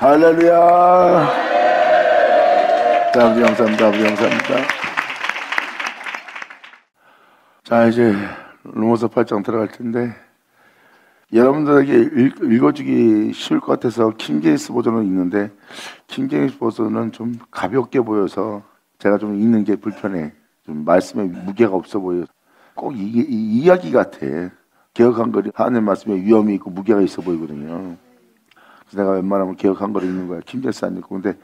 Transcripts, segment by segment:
할렐루야. 아버지 감사합니다. 아버지 감사합니다. 자, 이제 로마서 8장 들어갈 텐데, 여러분들에게 읽어주기 쉬울 것 같아서 킹제임스 버전은 읽는데, 킹제임스 버전은 좀 가볍게 보여서 제가 좀 읽는 게 불편해. 좀 말씀에 무게가 없어 보여요. 꼭 이야기 같아. 개혁 한글이 하나님 말씀에 위험이 있고 무게가 있어 보이거든요. 그래서 내가 웬만하면 개혁 한글을 읽는 거야. 킹제임스 안 읽고. 근데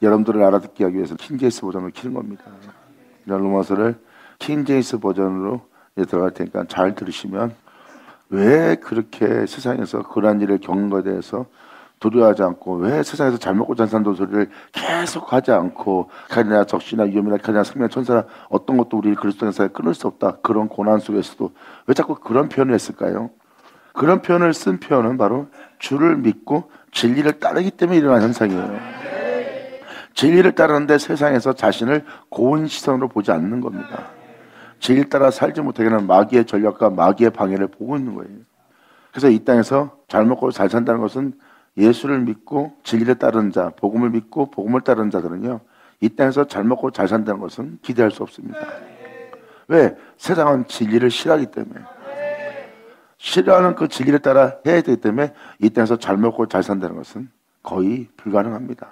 여러분들을 알아듣게 하기 위해서 킹제임스 버전을 키는 겁니다. 이런 로마서를 킹제임스 버전으로 들어갈 테니까 잘 들으시면, 왜 그렇게 세상에서 그러한 일을 겪는 것에 대해서 두려워하지 않고, 왜 세상에서 잘 먹고 잘 산다는 소리를 계속 하지 않고, 가리나 적시나 위험이나 가리나 생명 천사나 어떤 것도 우리 그리스도 안에서 끊을 수 없다, 그런 고난 속에서도 왜 자꾸 그런 표현을 했을까요? 그런 표현을 쓴 표현은 바로 주를 믿고 진리를 따르기 때문에 일어난 현상이에요. 진리를 따르는데 세상에서 자신을 고운 시선으로 보지 않는 겁니다. 진리를 따라 살지 못하게 하는 마귀의 전략과 마귀의 방해를 보고 있는 거예요. 그래서 이 땅에서 잘 먹고 잘 산다는 것은, 예수를 믿고 진리를 따르는 자, 복음을 믿고 복음을 따르는 자들은요, 이 땅에서 잘 먹고 잘 산다는 것은 기대할 수 없습니다. 왜? 세상은 진리를 싫어하기 때문에. 싫어하는 그 진리를 따라 해야 되기 때문에 이 땅에서 잘 먹고 잘 산다는 것은 거의 불가능합니다.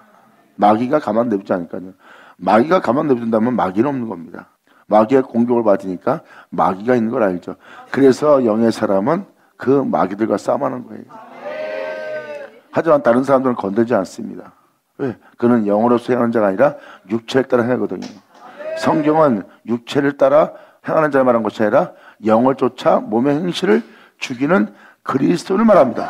마귀가 가만 내두지 않으니까요. 마귀가 가만 내둔다면 마귀는 없는 겁니다. 마귀의 공격을 받으니까 마귀가 있는 걸 알죠. 그래서 영의 사람은 그 마귀들과 싸움하는 거예요. 하지만 다른 사람들은 건들지 않습니다. 왜? 그는 영으로 행하는 자가 아니라 육체를 따라 행하거든요. 성경은 육체를 따라 행하는 자를 말한 것이 아니라 영을 쫓아 몸의 행실을 죽이는 그리스도를 말합니다.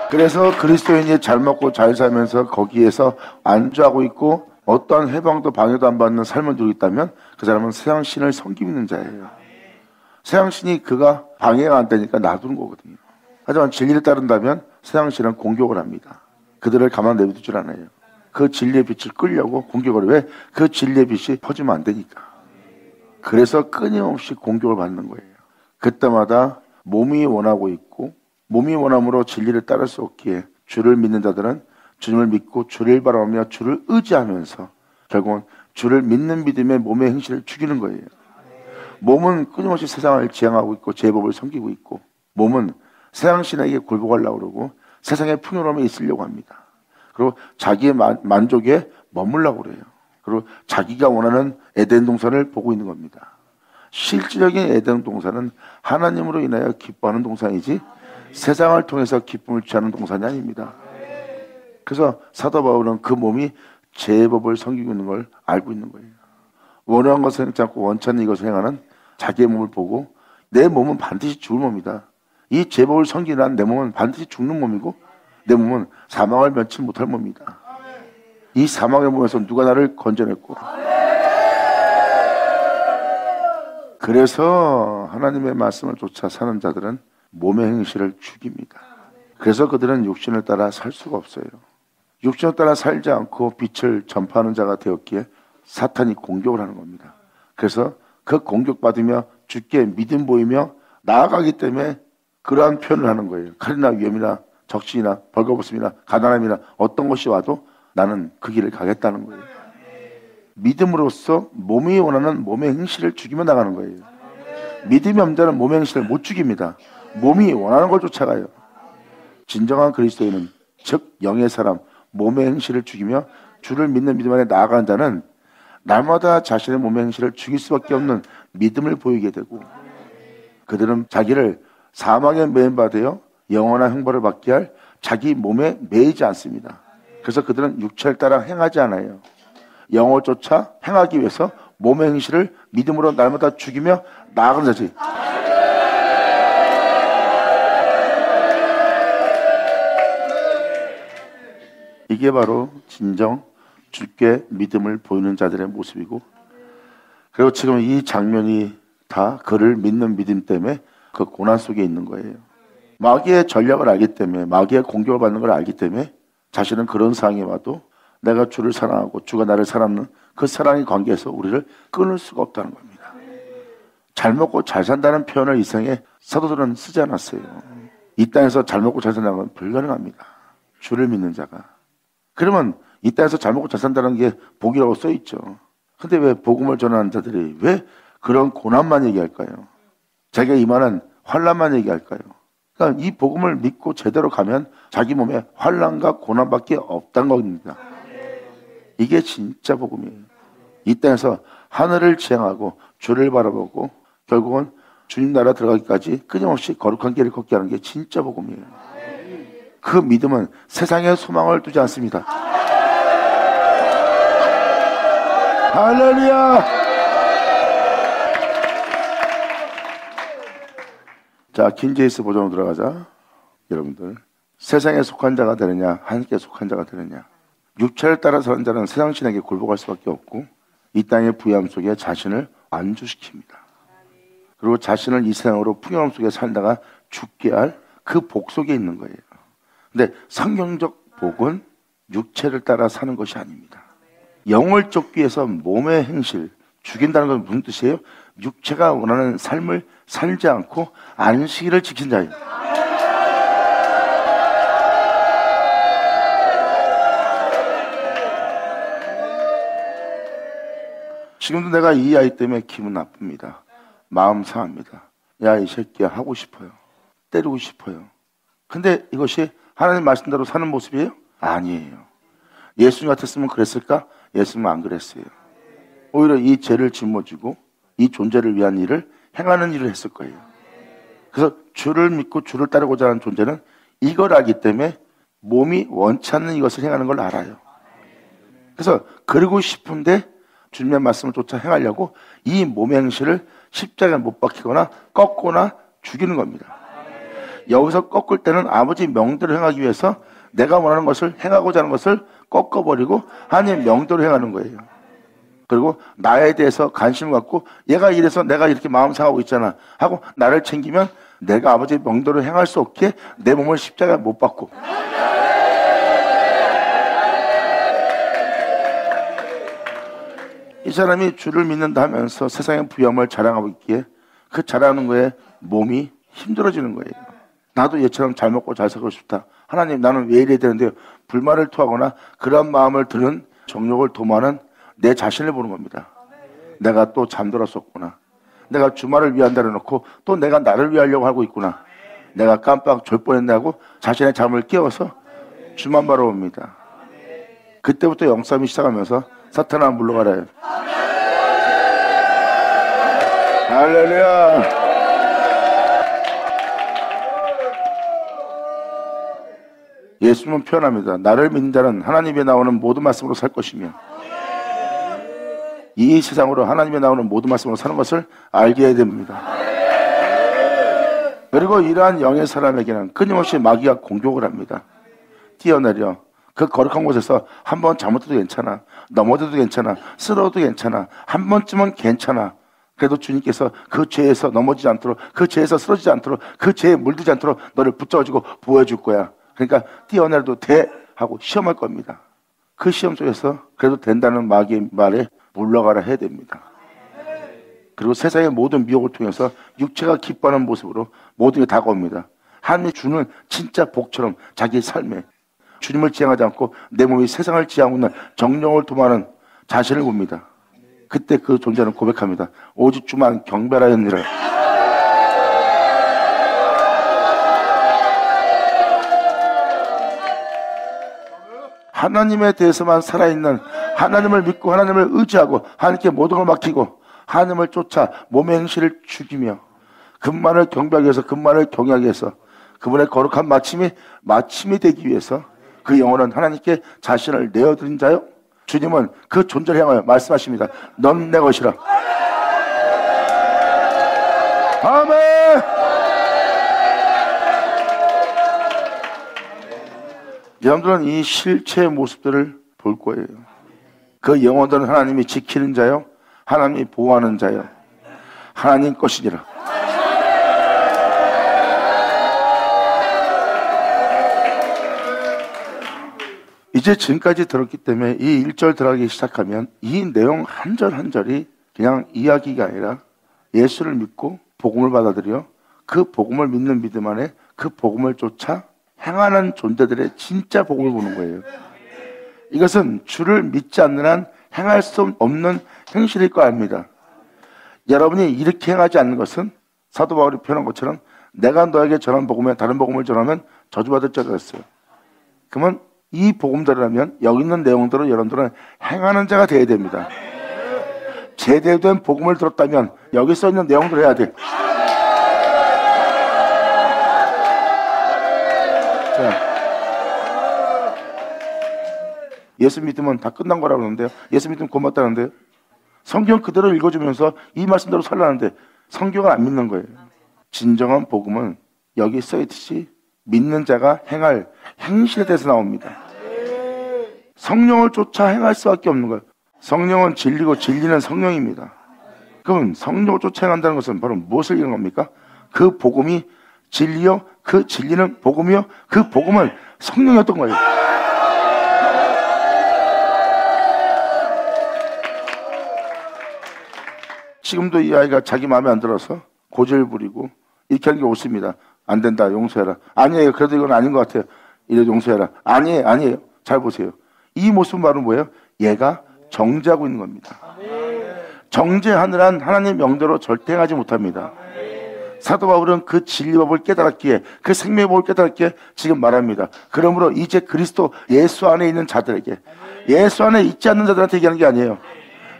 그래서 그리스도인이 잘 먹고 잘 살면서 거기에서 안주하고 있고 어떠한 해방도 방해도 안 받는 삶을 누리고 있다면, 그 사람은 세상신을 섬기고 있는 자예요. 세상신이 그가 방해가 안 되니까 놔두는 거거든요. 하지만 진리를 따른다면 세상신은 공격을 합니다. 그들을 가만 내두질 않아요. 그 진리의 빛을 끌려고 공격을 해. 왜? 그 진리의 빛이 퍼지면 안 되니까. 그래서 끊임없이 공격을 받는 거예요. 그때마다 몸이 원하고 있고, 몸이 원함으로 진리를 따를 수 없기에 주를 믿는 자들은 주님을 믿고 주를 바라보며 주를 의지하면서 결국은 주를 믿는 믿음의 몸의 행실을 죽이는 거예요. 몸은 끊임없이 세상을 지향하고 있고 제법을 섬기고 있고, 몸은 세상신에게 굴복하려고 그러고 세상의 풍요로움에 있으려고 합니다. 그리고 자기의 만족에 머물려고 그래요. 그리고 자기가 원하는 에덴 동산을 보고 있는 겁니다. 실질적인 에덴 동산은 하나님으로 인하여 기뻐하는 동산이지 세상을 통해서 기쁨을 취하는 동산이 아닙니다. 그래서 사도 바울은 그 몸이 제법을 섬기고 있는 걸 알고 있는 거예요. 원하는 것을 행치 않고 원치 않는 이것을 행하는 자기의 몸을 보고, 내 몸은 반드시 죽을 몸이다. 이 제법을 섬기는 내 몸은 반드시 죽는 몸이고, 내 몸은 사망을 면치 못할 몸이다. 이 사망의 몸에서 누가 나를 건져냈고. 그래서 하나님의 말씀을 쫓아 사는 자들은 몸의 행실을 죽입니다. 그래서 그들은 육신을 따라 살 수가 없어요. 육신을 따라 살지 않고 빛을 전파하는 자가 되었기에 사탄이 공격을 하는 겁니다. 그래서 그 공격받으며 주께 믿음 보이며 나아가기 때문에 그러한 표현을 하는 거예요. 칼이나 위험이나 적신이나 벌거벗음이나 가난함이나 어떤 것이 와도 나는 그 길을 가겠다는 거예요. 믿음으로써 몸이 원하는 몸의 행실을 죽이며 나가는 거예요. 믿음이 없는 자는 몸의 행실을 못 죽입니다. 몸이 원하는 걸 쫓아가요. 진정한 그리스도인은, 즉 영의 사람, 몸의 행실을 죽이며 주를 믿는 믿음 안에 나아가는 자는 날마다 자신의 몸의 행실을 죽일 수밖에 없는 믿음을 보이게 되고, 그들은 자기를 사망에 매인받아 영원한 형벌을 받게 할 자기 몸에 매이지 않습니다. 그래서 그들은 육체를 따라 행하지 않아요. 영을 쫓아 행하기 위해서 몸의 행실을 믿음으로 날마다 죽이며 나아가는 자지. 이게 바로 진정 주께 믿음을 보이는 자들의 모습이고, 그리고 지금 이 장면이 다 그를 믿는 믿음 때문에 그 고난 속에 있는 거예요. 마귀의 전략을 알기 때문에, 마귀의 공격을 받는 걸 알기 때문에 자신은 그런 상황이 와도 내가 주를 사랑하고 주가 나를 사랑하는 그 사랑의 관계에서 우리를 끊을 수가 없다는 겁니다. 잘 먹고 잘 산다는 표현을 이상에 사도들은 쓰지 않았어요. 이 땅에서 잘 먹고 잘 산다는 건 불가능합니다. 주를 믿는 자가. 그러면 이 땅에서 잘 먹고 잘 산다는 게 복이라고 써있죠. 근데 왜 복음을 전하는 자들이 왜 그런 고난만 얘기할까요? 자기가 임하는 환난만 얘기할까요? 그러니까 이 복음을 믿고 제대로 가면 자기 몸에 환난과 고난밖에 없다는 겁니다. 이게 진짜 복음이에요. 이 땅에서 하늘을 지향하고 주를 바라보고 결국은 주님 나라 들어가기까지 끊임없이 거룩한 길을 걷게 하는 게 진짜 복음이에요. 그 믿음은 세상에 소망을 두지 않습니다. 할렐루야! 자, 킹제이스 버전으로 들어가자. 여러분들, 세상에 속한 자가 되느냐 하나님께 속한 자가 되느냐. 육체를 따라 사는 자는 세상 신에게 굴복할 수밖에 없고 이 땅의 부유함 속에 자신을 안주시킵니다. 그리고 자신을 이 세상으로 풍요함 속에 살다가 죽게 할 그 복 속에 있는 거예요. 근데 성경적 복은 육체를 따라 사는 것이 아닙니다. 영을 쫓기 위해서 몸의 행실, 죽인다는 건 무슨 뜻이에요? 육체가 원하는 삶을 살지 않고 안식일을 지킨 자예요. 지금도 내가 이 아이 때문에 기분 나쁩니다. 마음 상합니다. 야, 이 새끼야, 하고 싶어요. 때리고 싶어요. 근데 이것이 하나님 말씀대로 사는 모습이에요? 아니에요. 예수님 같았으면 그랬을까? 예수님은 안 그랬어요. 오히려 이 죄를 짊어지고 이 존재를 위한 일을 행하는 일을 했을 거예요. 그래서 주를 믿고 주를 따르고자 하는 존재는 이걸 알기 때문에 몸이 원치 않는 이것을 행하는 걸 알아요. 그래서 그러고 싶은데 주님의 말씀을 쫓아 행하려고 이 몸의 행실을 십자가에 못 박히거나 꺾거나 죽이는 겁니다. 여기서 꺾을 때는 아버지 명대로 행하기 위해서 내가 원하는 것을 행하고자 하는 것을 꺾어버리고 하나님 명대로 행하는 거예요. 그리고 나에 대해서 관심을 갖고 얘가 이래서 내가 이렇게 마음 상하고 있잖아 하고 나를 챙기면 내가 아버지 명대로 행할 수 없게 내 몸을 십자가에 못 박고 이 사람이 주를 믿는다 하면서 세상의 부유함을 자랑하고 있기에 그 자랑하는 거에 몸이 힘들어지는 거예요. 나도 얘처럼 잘 먹고 잘 살고 싶다. 하나님 나는 왜 이래야 되는데 불만을 토하거나 그런 마음을 드는 정욕을 도모하는 내 자신을 보는 겁니다. 내가 또 잠들었었구나. 내가 주말을 위한다 해놓고 또 내가 나를 위하려고 하고 있구나. 내가 깜빡 졸 뻔했네 하고 자신의 잠을 깨워서 주만 바라봅니다. 그때부터 영싸움이 시작하면서 사탄아 물러가라. 할렐루야. 예수님은 표현합니다. 나를 믿는 자는 하나님에 나오는 모든 말씀으로 살 것이며 이 세상으로 하나님에 나오는 모든 말씀으로 사는 것을 알게 해야 됩니다. 그리고 이러한 영의 사람에게는 끊임없이 마귀가 공격을 합니다. 뛰어내려 그 거룩한 곳에서 한 번 잘못해도 괜찮아. 넘어져도 괜찮아. 쓰러져도 괜찮아. 한 번쯤은 괜찮아. 그래도 주님께서 그 죄에서 넘어지지 않도록 그 죄에서 쓰러지지 않도록 그 죄에 물들지 않도록 너를 붙잡아주고 보호해줄 거야. 그러니까 뛰어내려도 돼 하고 시험할 겁니다. 그 시험 속에서 그래도 된다는 마귀의 말에 물러가라 해야 됩니다. 그리고 세상의 모든 미혹을 통해서 육체가 기뻐하는 모습으로 모든 게 다가옵니다. 하나님이 주는 진짜 복처럼 자기 삶에 주님을 지향하지 않고 내 몸이 세상을 지향하고 있는 정령을 도모하는 자신을 봅니다. 그때 그 존재는 고백합니다. 오직 주만 경배하였느니라. 하나님에 대해서만 살아있는 하나님을 믿고 하나님을 의지하고 하나님께 모든 걸 맡기고 하나님을 쫓아 몸의 행실을 죽이며 그분만을 경배하기 위해서 그분만을 경외하기 위해서 그분의 거룩한 마침이 되기 위해서 그 영혼은 하나님께 자신을 내어드린 자요. 주님은 그 존재를 향하여 말씀하십니다. 넌 내 것이라. 아멘. 여러분들은 이 실체의 모습들을 볼 거예요. 그 영혼들은 하나님이 지키는 자요, 하나님이 보호하는 자요, 하나님 것이니라. 이제 지금까지 들었기 때문에 이 1절 들어가기 시작하면 이 내용 한 절 한 절이 그냥 이야기가 아니라 예수를 믿고 복음을 받아들여 그 복음을 믿는 믿음 안에 그 복음을 쫓아 행하는 존재들의 진짜 복음을 보는 거예요. 이것은 주를 믿지 않는 한 행할 수 없는 행실일 거 압니다. 여러분이 이렇게 행하지 않는 것은 사도 바울이 표현한 것처럼 내가 너에게 전한 복음에 다른 복음을 전하면 저주받을 자가 있어요. 그러면 이 복음대로라면 여기 있는 내용대로 여러분들은 행하는 자가 되어야 됩니다. 제대로 된 복음을 들었다면 여기 써 있는 내용대로 해야 돼. 자, 예수 믿으면 다 끝난 거라고 하는데요. 예수 믿으면 고맙다는데요. 성경 그대로 읽어주면서 이 말씀대로 살라는데 성경을 안 믿는 거예요. 진정한 복음은 여기 써있듯이 믿는 자가 행할 행실에 대해서 나옵니다. 성령을 쫓아 행할 수밖에 없는 거예요. 성령은 진리고 진리는 성령입니다. 그럼 성령을 쫓아 행한다는 것은 바로 무엇을 얘기하는 겁니까? 그 복음이 진리요, 그 진리는 복음이요, 그 복음은 성령이었던 거예요. 지금도 이 아이가 자기 마음에 안 들어서 고집을 부리고 이렇게 하는 게 옳습니다. 안 된다, 용서해라. 아니에요, 그래도 이건 아닌 것 같아요. 이래 용서해라. 아니에요, 아니에요. 잘 보세요. 이 모습은 바로 뭐예요? 얘가 정죄하고 있는 겁니다. 정죄하는 한 하나님의 명대로 절대 행하지 못합니다. 사도 바울은 그 진리법을 깨달았기에, 그 생명법을 깨달았기에 지금 말합니다. 그러므로 이제 그리스도 예수 안에 있는 자들에게, 예수 안에 있지 않는 자들한테 얘기하는 게 아니에요.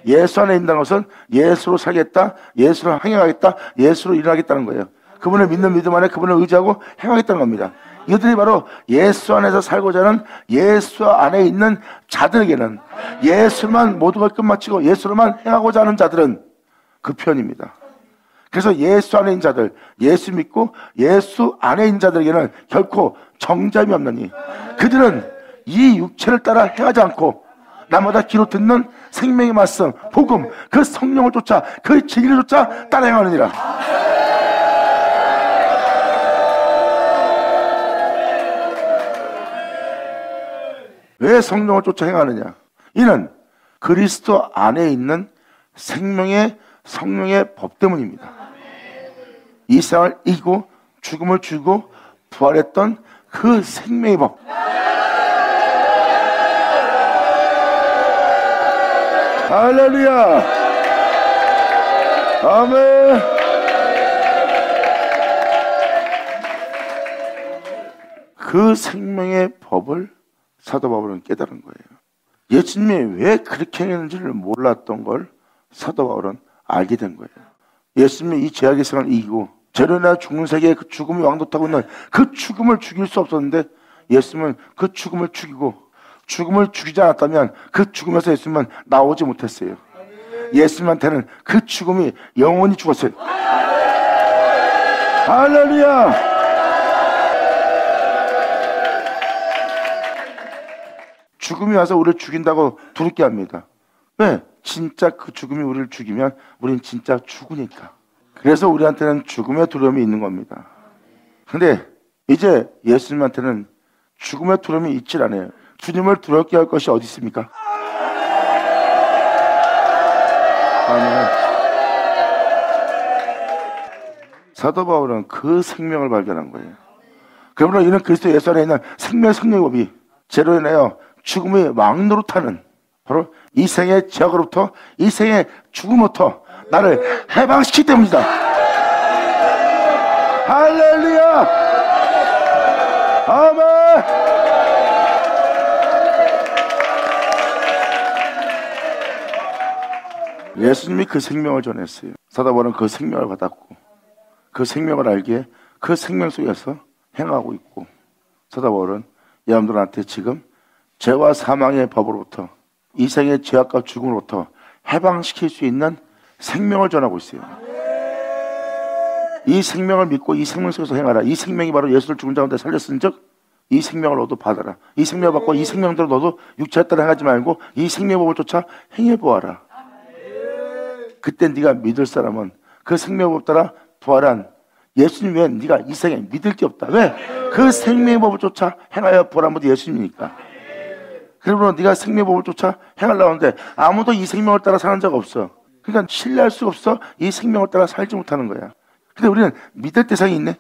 예수 안에 있다는 것은 예수로 살겠다, 예수로 행하겠다, 예수로 일어나겠다는 거예요. 그분을 믿는 믿음 안에 그분을 의지하고 행하겠다는 겁니다. 이것들이 바로 예수 안에서 살고자 하는 예수 안에 있는 자들에게는, 예수만 모든 걸 끝마치고 예수로만 행하고자 하는 자들은 그 편입니다. 그래서 예수 안에 있는 자들, 예수 믿고 예수 안에 있는 자들에게는 결코 정죄함이 없느니 그들은 이 육체를 따라 행하지 않고 날마다 귀로 듣는 생명의 말씀, 복음, 그 성령을 쫓아, 그 진리를 쫓아 따라 행하느니라. 왜 성령을 쫓아 행하느냐? 이는 그리스도 안에 있는 생명의 성령의 법 때문입니다. 이 세상을 이기고 죽음을 죽이고 부활했던 그 생명의 법. 할렐루야. 아멘. 그 생명의 법을 사도 바울은 깨달은 거예요. 예수님이 왜 그렇게 했는지를 몰랐던 걸 사도 바울은 알게 된 거예요. 예수님이 이 죄악의 세상을 이기고 죄로 인하여 죽는 세계에 그 죽음이 왕도타고 있는 그 죽음을 죽일 수 없었는데, 예수님은 그 죽음을 죽이고, 죽음을 죽이지 않았다면 그 죽음에서 예수님은 나오지 못했어요. 예수님한테는 그 죽음이 영원히 죽었어요. 할렐루야. 죽음이 와서 우리를 죽인다고 두렵게 합니다. 왜? 진짜 그 죽음이 우리를 죽이면 우린 진짜 죽으니까. 그래서 우리한테는 죽음의 두려움이 있는 겁니다. 근데 이제 예수님한테는 죽음의 두려움이 있질 않아요. 주님을 두렵게 할 것이 어디 있습니까? 아멘. 사도 바울은 그 생명을 발견한 거예요. 그러므로 이는 그리스도 예수 안에 있는 생명의 성령의 법이 죄로 인하여 죽음의 왕노릇하는, 바로 이 생의 죄악으로부터, 이 생의 죽음으로부터 나를 해방시키기 때문이다. 할렐루야. 아멘. 예수님이 그 생명을 전했어요. 사도 바울은 그 생명을 받았고, 그 생명을 알기에 그 생명 속에서 행하고 있고, 사도 바울은 여러분들한테 지금 죄와 사망의 법으로부터, 이 생의 죄악과 죽음으로부터 해방시킬 수 있는 생명을 전하고 있어요. 이 생명을 믿고 이 생명 속에서 행하라. 이 생명이 바로 예수를 죽은 자 가운데 살렸은즉 이 생명을 너도 받아라. 이 생명을 받고 이 생명대로 너도 육체에 따라 행하지 말고 이 생명의 법을 쫓아 행해보아라. 그때 네가 믿을 사람은 그 생명의 법 따라 부활한 예수님 외엔 네가 이 세상에 믿을 게 없다. 왜? 그 생명의 법을 쫓아 행하여 부활한 분이 예수님이니까. 그러므로 네가 생명의 법을 쫓아 행하려고 하는데 아무도 이 생명을 따라 사는 자가 없어. 그러니까 신뢰할 수가 없어. 이 생명을 따라 살지 못하는 거야. 근데 우리는 믿을 대상이 있네.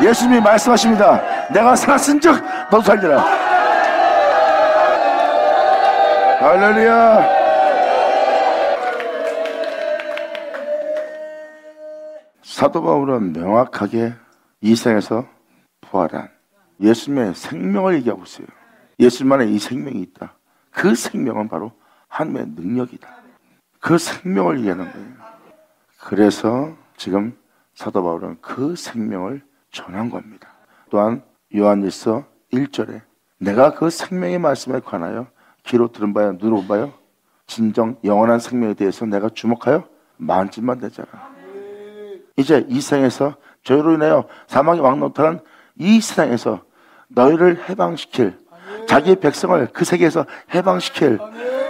예수님이 말씀하십니다. 내가 살았은즉 너도 살리라. 할렐루야. 사도 바울은 명확하게 이 세상에서 부활한 예수님의 생명을 얘기하고 있어요. 예수님만의 이 생명이 있다. 그 생명은 바로 하나님의 능력이다. 그 생명을 얘기하는 거예요. 그래서 지금 사도 바울은 그 생명을 전한 겁니다. 또한 요한일서 1절에 내가 그 생명의 말씀에 관하여 귀로 들은 바요 눈으로 본 바요 진정 영원한 생명에 대해서 내가 주목하여 만진만 되잖아. 이제 이 세상에서 죄로 인하여 사망의 왕노릇하는 이 세상에서 너희를 해방시킬 자기의 백성을 그 세계에서 해방시킬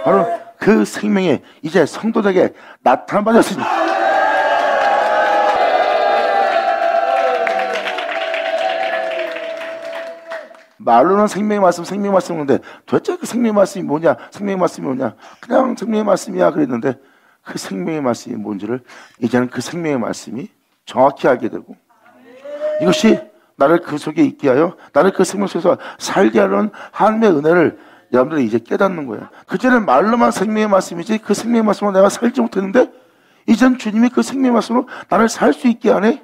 바로 그 생명이 이제 성도들에게 나타나버렸으니 말로는 생명의 말씀 하는데 도대체 그 생명의 말씀이 뭐냐? 생명의 말씀이 뭐냐? 그냥 생명의 말씀이야 그랬는데 그 생명의 말씀이 뭔지를 이제는 그 생명의 말씀이 정확히 알게 되고 이것이 나를 그 속에 있게 하여 나를 그 생명 속에서 살게 하는 하나님의 은혜를 여러분들이 이제 깨닫는 거예요. 그전에는 말로만 생명의 말씀이지 그 생명의 말씀으로 내가 살지 못했는데 이제는 주님이 그 생명의 말씀으로 나를 살 수 있게 하네.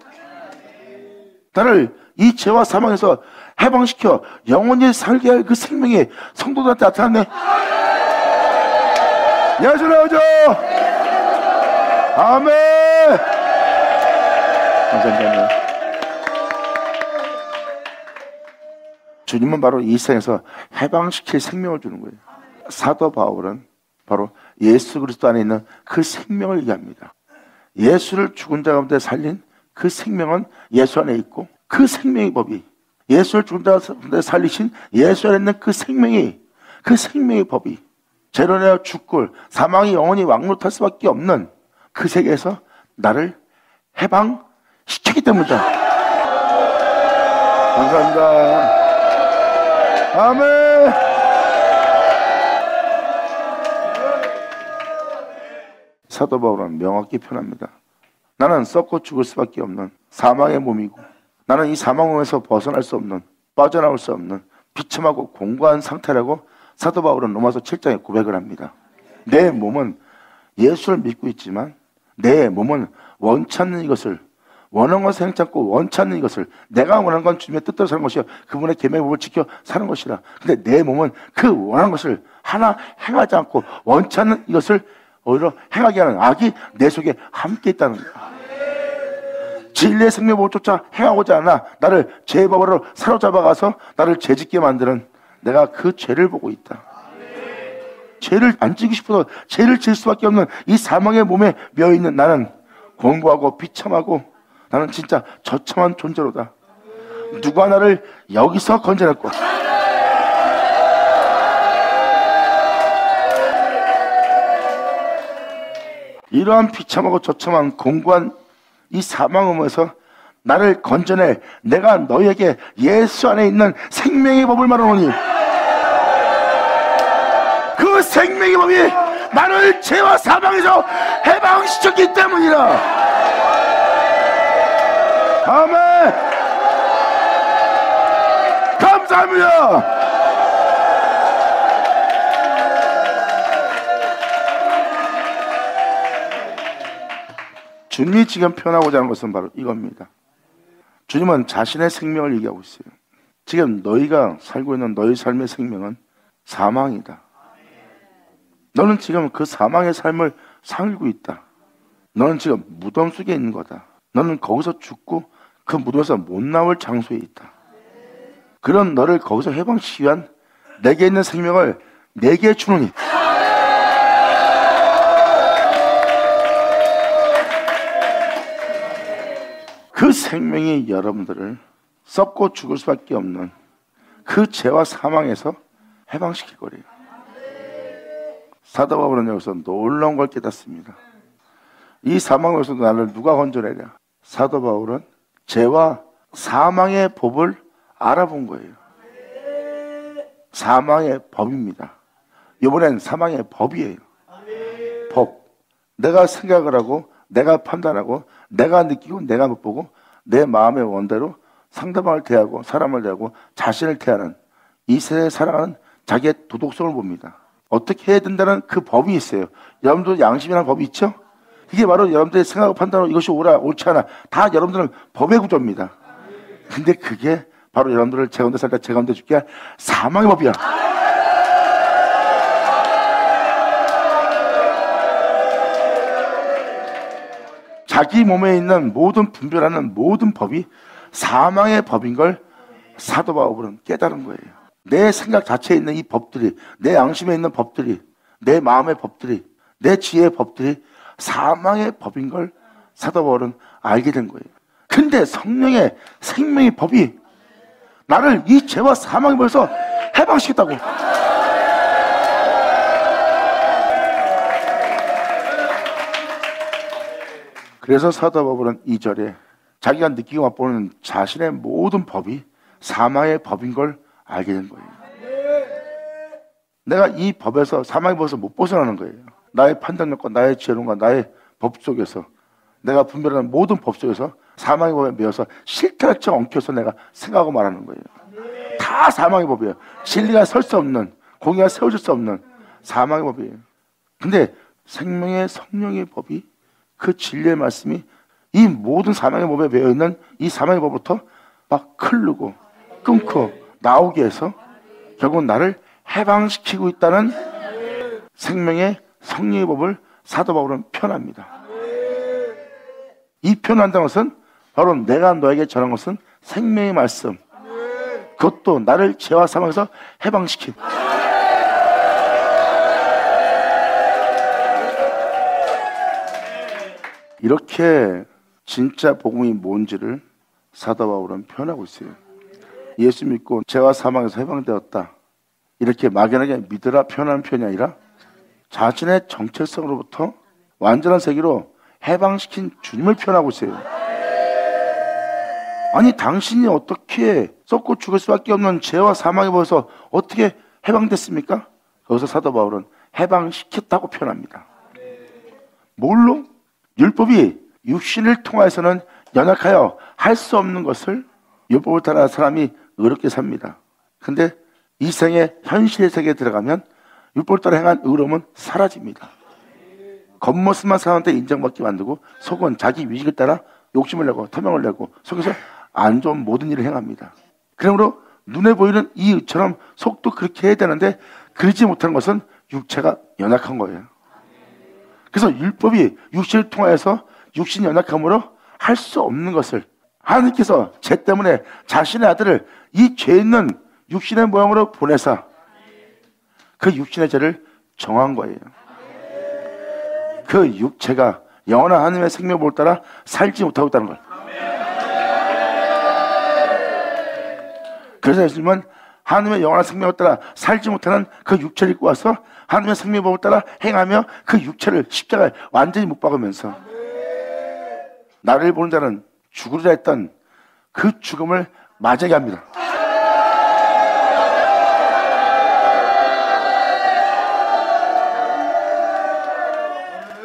나를 이 죄와 사망에서 해방시켜 영원히 살게 할 그 생명이 성도들한테 나타났네. 예수 나오죠. 아멘. 감사합니다. 주님은 바로 이 세상에서 해방시킬 생명을 주는 거예요. 사도 바울은 바로 예수 그리스도 안에 있는 그 생명을 얘기합니다. 예수를 죽은 자 가운데 살린 그 생명은 예수 안에 있고 그 생명의 법이 예수를 죽은 자 가운데 살리신 예수 안에 있는 그 생명의 법이 죄로 인하여 죽고 사망이 영원히 왕노릇할 수밖에 없는 그 세계에서 나를 해방시키기 때문이다. 감사합니다. 아멘. 사도 바울은 명확히 표현합니다. 나는 썩고 죽을 수밖에 없는 사망의 몸이고 나는 이 사망 몸에서 벗어날 수 없는 빠져나올 수 없는 비참하고 공고한 상태라고 사도 바울은 로마서 7장에 고백을 합니다. 내 몸은 예수를 믿고 있지만 내 몸은 원치 않는 이것을 원하는 것을 행치 않고 원치 않는 이것을 내가 원하는 건 주님의 뜻대로 사는 것이요 그분의 계명의 법을 지켜 사는 것이라. 근데 내 몸은 그 원하는 것을 하나 행하지 않고 원치 않는 이것을 오히려 행하게 하는 악이 내 속에 함께 있다는 거야. 진리의 생명법을 쫓아 행하고자 하나 나를 죄의 법으로 사로잡아가서 나를 죄짓게 만드는 내가 그 죄를 보고 있다. 죄를 안 지고 싶어서 죄를 질 수밖에 없는 이 사망의 몸에 매여있는 나는 공고하고 비참하고 나는 진짜 처참한 존재로다. 누가 나를 여기서 건져낼 거야. 이러한 비참하고 처참한 공고한 이 사망음에서 나를 건져낼 내가 너희에게 예수 안에 있는 생명의 법을 말하노니 그 생명의 법이 나를 죄와 사망에서 해방시켰기 때문이라. 아멘. 감사합니다. 주님이 지금 표현하고자 하는 것은 바로 이겁니다. 주님은 자신의 생명을 얘기하고 있어요. 지금 너희가 살고 있는 너희 삶의 생명은 사망이다. 너는 지금 그 사망의 삶을 살고 있다. 너는 지금 무덤 속에 있는 거다. 너는 거기서 죽고 그 무덤에서 못 나올 장소에 있다. 그런 너를 거기서 해방시키기 위한 내게 있는 생명을 내게 주노니 그 생명이 여러분들을 썩고 죽을 수밖에 없는 그 죄와 사망에서 해방시킬 거래요. 사도 바울은 여기서 놀라운 걸 깨닫습니다. 이 사망에서 나를 누가 건져내랴? 사도 바울은 죄와 사망의 법을 알아본 거예요. 사망의 법입니다. 이번엔 사망의 법이에요. 법. 내가 생각을 하고 내가 판단하고 내가 느끼고 내가 못 보고 내 마음의 원대로 상대방을 대하고 사람을 대하고 자신을 대하는 이 세상에 살아가는 자기의 도덕성을 봅니다. 어떻게 해야 된다는 그 법이 있어요. 여러분들 양심이라는 법이 있죠? 이게 바로 여러분들의 생각과 판단으로 이것이 옳지 않아. 다 여러분들은 법의 구조입니다. 근데 그게 바로 여러분들을 제 가운데 살다 제 가운데 죽게 할 사망의 법이야. 자기 몸에 있는 모든 분별하는 모든 법이 사망의 법인 걸 사도 바울은 깨달은 거예요. 내 생각 자체에 있는 이 법들이, 내 양심에 있는 법들이, 내 마음의 법들이, 내 지혜의 법들이 사망의 법인 걸 사도 바울은 알게 된 거예요. 근데 성령의 생명의 법이 나를 이 죄와 사망의 법에서 해방시켰다고. 그래서 사도 바울은 2절에 자기가 느끼고 맛보는 자신의 모든 법이 사망의 법인 걸 알게 된 거예요. 내가 이 법에서, 사망의 법에서 못 벗어나는 거예요. 나의 판단력과 나의 지혜론과 나의 법 속에서, 내가 분별하는 모든 법 속에서 사망의 법에 매여서 실타래처럼 엉켜서 내가 생각하고 말하는 거예요. 다 사망의 법이에요. 진리가 설 수 없는, 공의가 세워질 수 없는 사망의 법이에요. 근데 생명의 성령의 법이, 그 진리의 말씀이 이 모든 사망의 법에 매여있는 이 사망의 법부터 막 흐르고 끊고 나오게 해서 결국 나를 해방시키고 있다는 생명의 성령의 법을 사도 바울은 표현합니다. 이 표현한다는 것은 바로 내가 너에게 전한 것은 생명의 말씀, 그것도 나를 죄와 사망에서 해방시킨. 이렇게 진짜 복음이 뭔지를 사도 바울은 표현하고 있어요. 예수 믿고 죄와 사망에서 해방되었다, 이렇게 막연하게 믿으라 표현하는 표현이 아니라 자신의 정체성으로부터 완전한 세계로 해방시킨 주님을 표현하고 있어요. 아니 당신이 어떻게 썩고 죽을 수밖에 없는 죄와 사망에 벌써 어떻게 해방됐습니까? 거기서 사도 바울은 해방시켰다고 표현합니다. 뭘로? 율법이 육신을 통하여서는 연약하여 할 수 없는 것을 율법을 따라 사람이 의롭게 삽니다. 근데 이 생의 현실의 세계에 들어가면 율법을 따라 행한 의로움은 사라집니다. 겉모습만 사람한테 인정받게 만들고 속은 자기 위식을 따라 욕심을 내고 탐욕을 내고 속에서 안 좋은 모든 일을 행합니다. 그러므로 눈에 보이는 이 의처럼 속도 그렇게 해야 되는데 그러지 못하는 것은 육체가 연약한 거예요. 그래서 율법이 육신을 통하여서 육신 연약함으로 할 수 없는 것을 하나님께서 죄 때문에 자신의 아들을 이 죄 있는 육신의 모양으로 보내사 그 육신의 죄를 정한 거예요. 그 육체가 영원한 하나님의 생명을 따라 살지 못하고 있다는 걸. 그래서 예수님은 하나님의 영원한 생명을 따라 살지 못하는 그 육체를 입고 와서 하나님의 생명법을 따라 행하며 그 육체를 십자가에 완전히 못 박으면서 나를 보는 자는 죽으리라 했던 그 죽음을 맞이하게 합니다.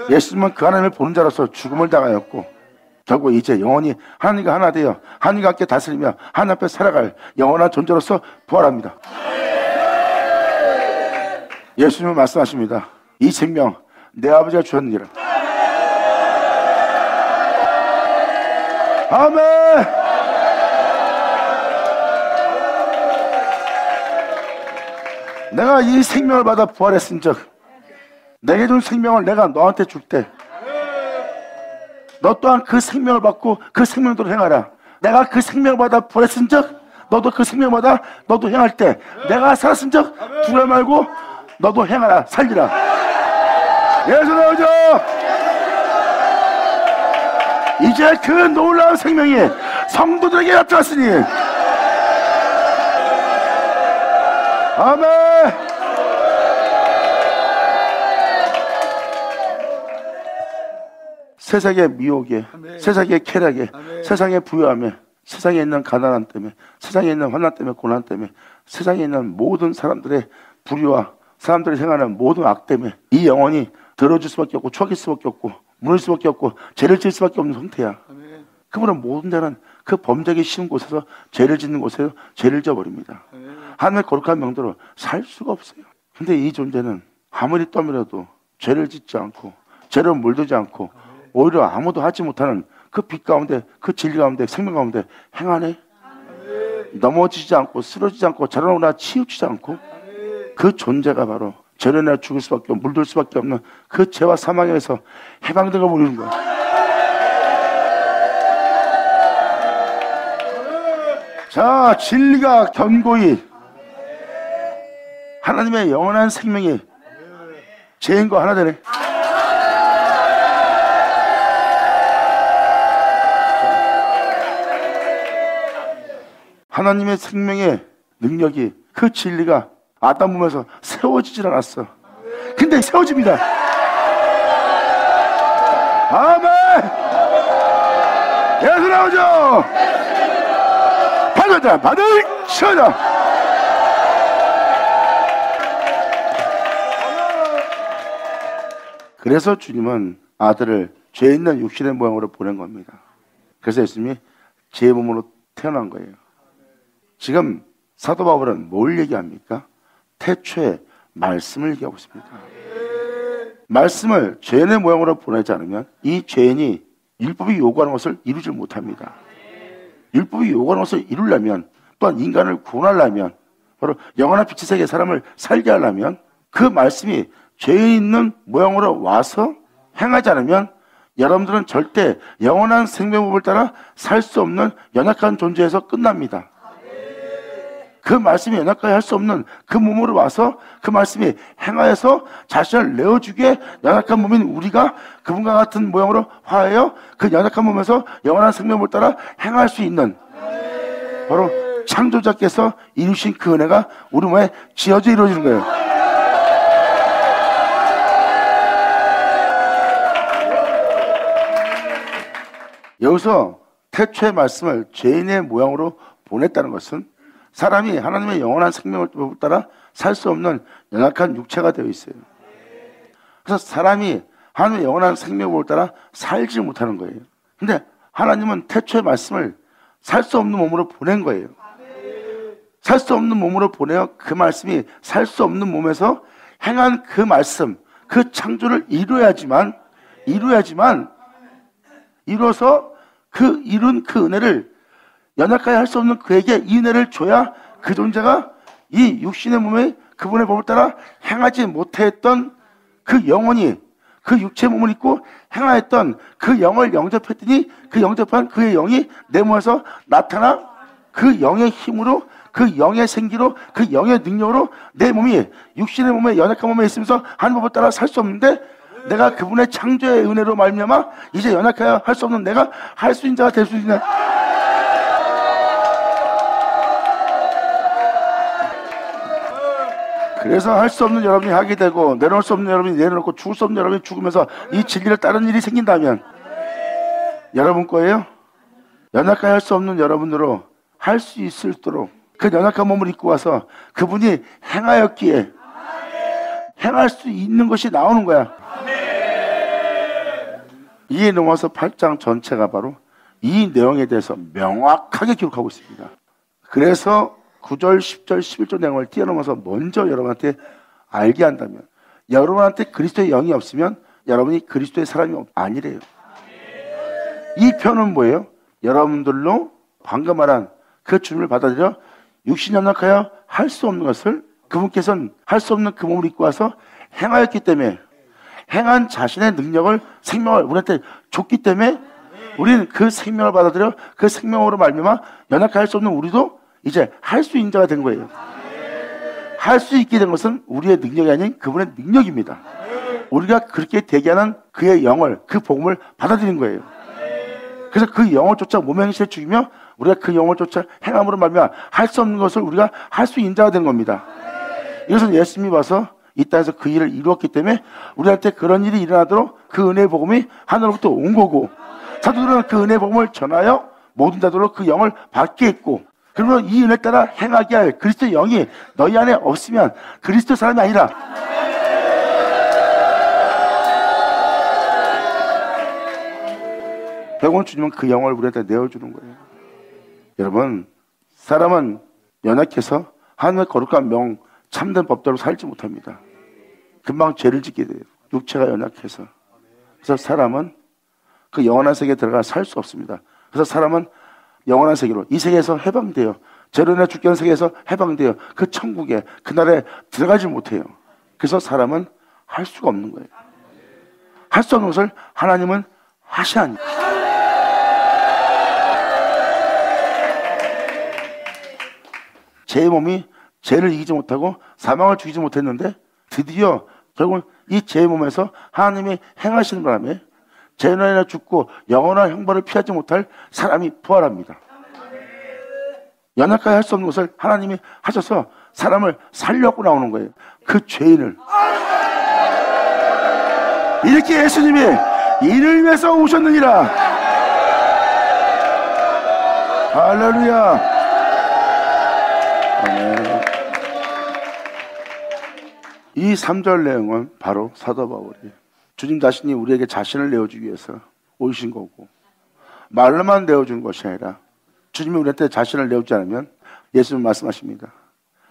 예수님은 그 하나님을 보는 자로서 죽음을 당하였고 결국 이제 영원히 하나님과 하나 되어 하나님과 함께 다스리며 하나님 앞에 살아갈 영원한 존재로서 부활합니다. 예수님은 말씀하십니다. 이 생명 내 아버지가 주셨느니라. 아멘. 내가 이 생명을 받아 부활했은즉 내게 준 생명을 내가 너한테 줄 때 너 또한 그 생명을 받고 그 생명대로 행하라. 내가 그 생명을 받아 부활했은즉 너도 그 생명을 받아 너도 행할 때 내가 살았은즉 두려워 말고 너도 행하라. 살리라. 예수 나오죠. 이제 그 놀라운 생명이 성도들에게 나타났으니 아멘. 세상의 미혹에, 세상의 쾌락에, 세상의 부유함에, 세상에 있는 가난함 때문에, 세상에 있는 환난 때문에, 고난 때문에, 세상에 있는 모든 사람들의 불의와 사람들이 행하는 모든 악 때문에 이 영혼이 더러워질 수밖에 없고 추악할 수밖에 없고 무너질 수밖에 없고 죄를 지을 수밖에 없는 상태야. 그분은 모든 자는 그 범죄하기 쉬운 곳에서 죄를 짓는 곳에서 죄를 져버립니다. 하나님의 거룩한 명대로 살 수가 없어요. 근데 이 존재는 아무리 떠밀어도 죄를 짓지 않고 죄를 물들지 않고 오히려 아무도 하지 못하는 그 빛 가운데, 그 진리 가운데, 생명 가운데 행하네. 넘어지지 않고 쓰러지지 않고 자라오나 치우치지 않고 그 존재가 바로 죄로 인해 죽을 수밖에 없고 물들 수밖에 없는 그 죄와 사망에서 해방되어 버리는 거예요. 자, 진리가 견고히 하나님의 영원한 생명이 죄인과 하나 되네. 하나님의 생명의 능력이, 그 진리가 아담 몸에서 세워지질 않았어. 근데 세워집니다. 아멘. 예수 나오죠. 받으자, 받으셔자. 그래서 주님은 아들을 죄 있는 육신의 모양으로 보낸 겁니다. 그래서 예수님이 죄의 몸으로 태어난 거예요. 지금 사도 바울은 뭘 얘기합니까? 태초에 말씀을 얘기하고 있습니다. 말씀을 죄인의 모양으로 보내지 않으면 이 죄인이 율법이 요구하는 것을 이루지 못합니다. 율법이 요구하는 것을 이루려면, 또한 인간을 구원하려면, 바로 영원한 빛의 세계에 사람을 살게 하려면 그 말씀이 죄인 있는 모양으로 와서 행하지 않으면 여러분들은 절대 영원한 생명법을 따라 살 수 없는 연약한 존재에서 끝납니다. 그 말씀이 연약하게 할 수 없는 그 몸으로 와서 그 말씀이 행하여서 자신을 내어주기에 연약한 몸인 우리가 그분과 같은 모양으로 화하여 그 연약한 몸에서 영원한 생명을 따라 행할 수 있는, 바로 창조자께서 이루신 그 은혜가 우리 몸에 지어져 이루어지는 거예요. 여기서 태초의 말씀을 죄인의 모양으로 보냈다는 것은 사람이 하나님의 영원한 생명을 따라 살 수 없는 연약한 육체가 되어 있어요. 그래서 사람이 하나님의 영원한 생명을 따라 살지 못하는 거예요. 근데 하나님은 태초의 말씀을 살 수 없는 몸으로 보낸 거예요. 살 수 없는 몸으로 보내어 그 말씀이 살 수 없는 몸에서 행한 그 말씀, 그 창조를 이루어야지만 이루어서 그 이룬 그 은혜를 연약하게 할 수 없는 그에게 이 은혜를 줘야 그 존재가 이 육신의 몸에 그분의 법을 따라 행하지 못했던 그 영혼이 그 육체의 몸을 입고 행하였던 그 영을 영접했더니 그 영접한 그의 영이 내 몸에서 나타나 그 영의 힘으로, 그 영의 생기로, 그 영의 능력으로 내 몸이 육신의 몸에 연약한 몸에 있으면서 하나님 법을 따라 살 수 없는데 내가 그분의 창조의 은혜로 말미암아 이제 연약하여 할 수 없는 내가 할 수 있는 자가 될 수 있는. 그래서 할 수 없는 여러분이 하게 되고 내려놓을 수 없는 여러분이 내려놓고 죽을 수 없는 여러분이 죽으면서 이 진리를 따르는 일이 생긴다면 여러분 거예요. 연약하여 할 수 없는 여러분으로 할 수 있도록 그 연약한 몸을 입고 와서 그분이 행하였기에 행할 수 있는 것이 나오는 거야. 이 로마서 8장 전체가 바로 이 내용에 대해서 명확하게 기록하고 있습니다. 그래서 9절, 10절, 11절 내용을 뛰어넘어서 먼저 여러분한테 알게 한다면, 여러분한테 그리스도의 영이 없으면 여러분이 그리스도의 사람이 아니래요. 이 표현은 뭐예요? 여러분들로 방금 말한 그 주님을 받아들여 육신 연약하여 할 수 없는 것을 그분께서는 할 수 없는 그 몸을 입고 와서 행하였기 때문에, 행한 자신의 능력을, 생명을 우리한테 줬기 때문에 우리는 그 생명을 받아들여 그 생명으로 말미암아 연약하여 할 수 없는 우리도 이제 할 수 있는 자가 된 거예요. 할 수 있게 된 것은 우리의 능력이 아닌 그분의 능력입니다. 우리가 그렇게 되게 하는 그의 영을, 그 복음을 받아들인 거예요. 그래서 그 영을 쫓아 몸의 행실을 죽이며 우리가 그 영을 쫓아 행함으로 말미암아 할 수 없는 것을 우리가 할 수 있는 자가 된 겁니다. 이것은 예수님이 와서 이 땅에서 그 일을 이루었기 때문에 우리한테 그런 일이 일어나도록 그 은혜의 복음이 하늘로부터 온 거고, 사도들은 그 은혜의 복음을 전하여 모든 자들로 그 영을 받게 했고, 그리고 이 은혜 따라 행하게 할 그리스도의 영이 너희 안에 없으면 그리스도 사람이 아니라. 결국은 주님은 그 영을 우리한테 내어주는 거예요. 여러분, 사람은 연약해서 하나님의 거룩한 명, 참된 법대로 살지 못합니다. 금방 죄를 짓게 돼요. 육체가 연약해서. 그래서 사람은 그 영원한 세계에 들어가 살 수 없습니다. 그래서 사람은 영원한 세계로, 이 세계에서 해방돼요. 죄로 인해 죽게 하는 세계에서 해방돼요. 그 천국에, 그날에 들어가지 못해요. 그래서 사람은 할 수가 없는 거예요. 할 수 없는 것을 하나님은 하시나니. 제 몸이 죄를 이기지 못하고 사망을 죽이지 못했는데 드디어 결국 이 제 몸에서 하나님이 행하시는 바람에 죄로 인해 죽고 영원한 형벌을 피하지 못할 사람이 부활합니다. 연약하게 할 수 없는 것을 하나님이 하셔서 사람을 살려고 나오는 거예요. 그 죄인을. 이렇게 예수님이 이를 위해서 오셨느니라. 할렐루야. 아멘. 이 3절 내용은 바로 사도 바울이 주님 자신이 우리에게 자신을 내어주기 위해서 오신 거고, 말로만 내어준 것이 아니라 주님이 우리한테 자신을 내어주지 않으면 예수님 말씀하십니다.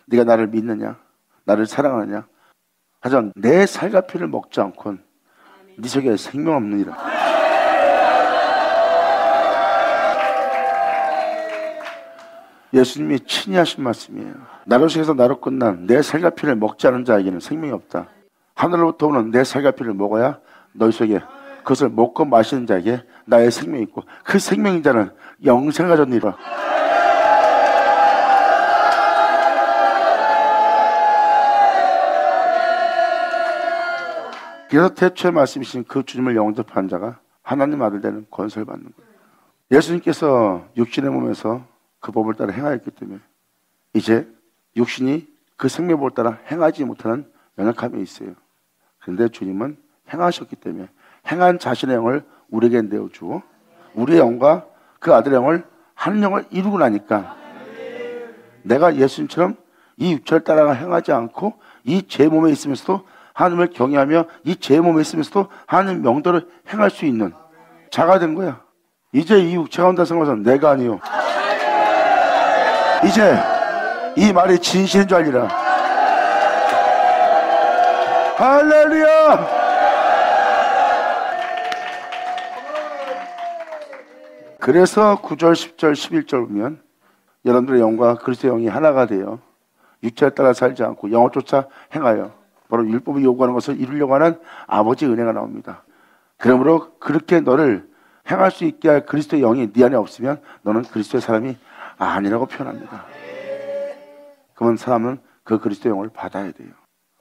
네가 나를 믿느냐, 나를 사랑하느냐, 하지만 내 살과 피를 먹지 않고는 네 속에 생명 없느니라. 예수님이 친히 하신 말씀이에요. 나로서에서 나로 끝난 내 살과 피를 먹지 않은 자에게는 생명이 없다. 하늘로부터 오는 내 살과 피를 먹어야 너희 속에, 그것을 먹고 마시는 자에게 나의 생명이 있고 그 생명인 자는 영생을 가졌느니라. 그래서 태초에 말씀이신 그 주님을 영접한 자가 하나님 아들 되는 권세를 받는 거예요. 예수님께서 육신의 몸에서 그 법을 따라 행하였기 때문에 이제 육신이 그 생명법을 따라 행하지 못하는 연약함이 있어요. 그런데 주님은 행하셨기 때문에 행한 자신의 영을 우리에게 내어주고 우리의 영과 그 아들의 영을 한 영을 이루고 나니까 내가 예수님처럼 이 육체를 따라 행하지 않고 이 제 몸에 있으면서도 하나님을 경외하며 이 제 몸에 있으면서도 하나님 명도를 행할 수 있는 자가 된 거야. 이제 이 육체 가운데 생각해서 내가 아니요, 이제 이 말이 진실인 줄 알리라. 할렐루야. 그래서 9절, 10절, 11절 보면 여러분들의 영과 그리스도의 영이 하나가 되어 육체에 따라 살지 않고 영을 쫓아 행하여 바로 율법이 요구하는 것을 이루려고 하는 아버지의 은혜가 나옵니다. 그러므로 그렇게 너를 행할 수 있게 할 그리스도의 영이 네 안에 없으면 너는 그리스도의 사람이 아니라고 표현합니다. 그러면 사람은 그 그리스도의 영을 받아야 돼요.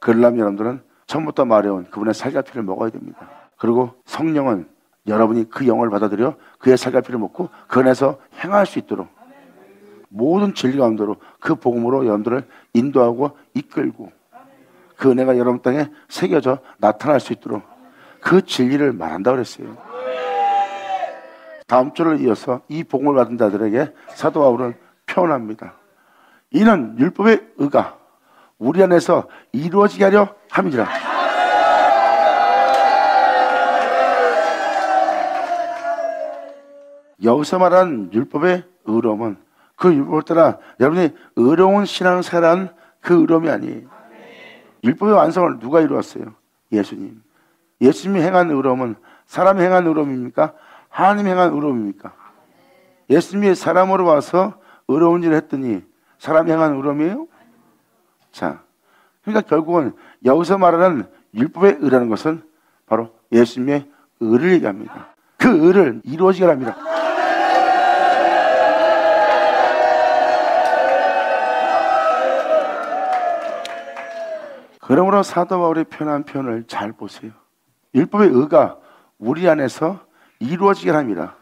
그러려면 여러분들은 처음부터 말해온 그분의 살과 피를 먹어야 됩니다. 그리고 성령은 여러분이 그 영을 받아들여 그의 살과 피를 먹고 그 안에서 행할 수 있도록 모든 진리 가운데로 그 복음으로 여러분들을 인도하고 이끌고 그 은혜가 여러분 땅에 새겨져 나타날 수 있도록 그 진리를 말한다고 그랬어요. 다음 주를 이어서 이 복음을 받은 자들에게 사도 바울은 표현합니다. 이는 율법의 의가 우리 안에서 이루어지게 하려 함이니라. 여기서 말하는 율법의 의로움은 그 율법을 따라 여러분이 의로운 신앙생활한 그 의로움이 아니에요. 율법의 완성을 누가 이루었어요? 예수님. 예수님이 행한 의로움은 사람이 행한 의로움입니까? 하나님이 행한 의로움입니까? 예수님이 사람으로 와서 의로운 일을 했더니 사람이 행한 의로움이에요? 자, 그러니까 결국은 여기서 말하는 율법의 의라는 것은 바로 예수님의 의를 얘기합니다. 그 의를 이루어지게 합니다. 그러므로 사도 바울이 표현한 표현을 잘 보세요. 율법의 의가 우리 안에서 이루어지게 합니다.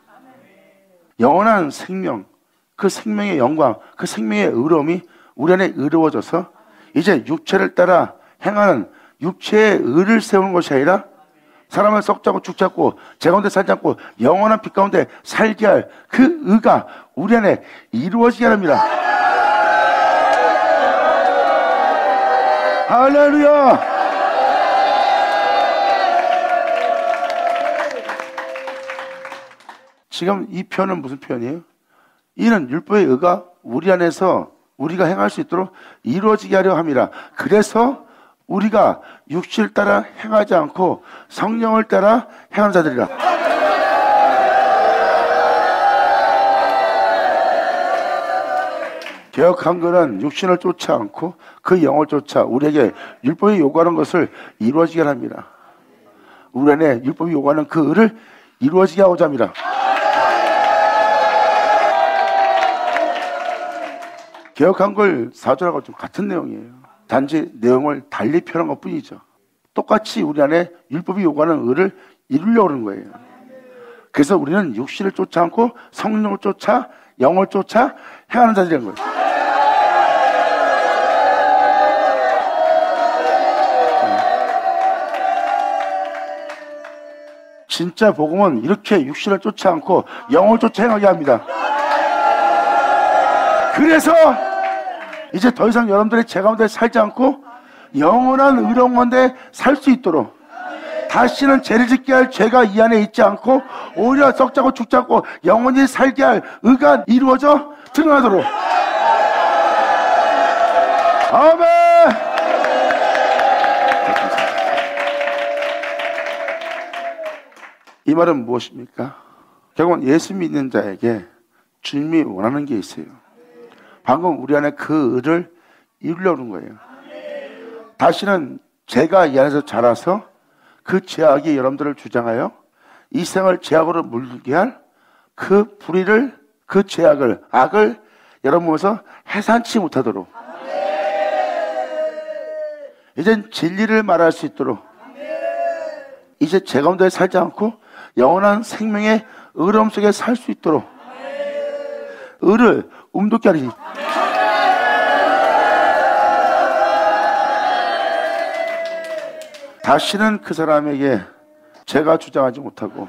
영원한 생명, 그 생명의 영광, 그 생명의 의로움이 우리 안에 이루어져서 이제 육체를 따라 행하는 육체의 의를 세우는 것이 아니라 사람을 썩지 않고 죽지 않고 죄 가운데 살지 않고 영원한 빛 가운데 살게 할 그 의가 우리 안에 이루어지게 합니다. 할렐루야. 지금 이 표현은 무슨 표현이에요? 이는 율법의 의가 우리 안에서 우리가 행할 수 있도록 이루어지게 하려 함이라. 그래서 우리가 육신을 따라 행하지 않고 성령을 따라 행하는 자들이라. 개혁 한글은 육신을 쫓지 않고 그 영을 쫓아 우리에게 율법이 요구하는 것을 이루어지게 합니다. 우리 안에 율법이 요구하는 그 의를 이루어지게 하고자 합니다. 개혁 한글 4절하고 좀 같은 내용이에요. 단지 내용을 달리 표현한 것 뿐이죠. 똑같이 우리 안에 율법이 요구하는 의를 이루려고 하는 거예요. 그래서 우리는 육신을 쫓지 않고 성령을 쫓아 영을 쫓아 행하는 자들이라는 거예요. 진짜 복음은 이렇게 육신을 쫓지 않고 영을 쫓아 행하게 합니다. 그래서 이제 더 이상 여러분들의 죄 가운데 살지 않고 영원한 의로운 가운데 살 수 있도록, 다시는 죄를 짓게 할 죄가 이 안에 있지 않고 오히려 썩지 않고 죽지 않고 영원히 살게 할 의가 이루어져 드러나도록. 아멘. 이 말은 무엇입니까? 결국은 예수 믿는 자에게 주님이 원하는 게 있어요. 방금 우리 안에 그 의를 이루려는 거예요. 다시는 죄가 이 안에서 자라서 그 죄악이 여러분들을 주장하여 이 생을 죄악으로 물게 할 그 불의를, 그 죄악을, 악을 여러분 몸에서 해산치 못하도록, 이젠 진리를 말할 수 있도록, 이제 죄 가운데 살지 않고 영원한 생명의 의로움 속에 살 수 있도록 의를 움돋게 하리니. 다시는 그 사람에게 죄가 주장하지 못하고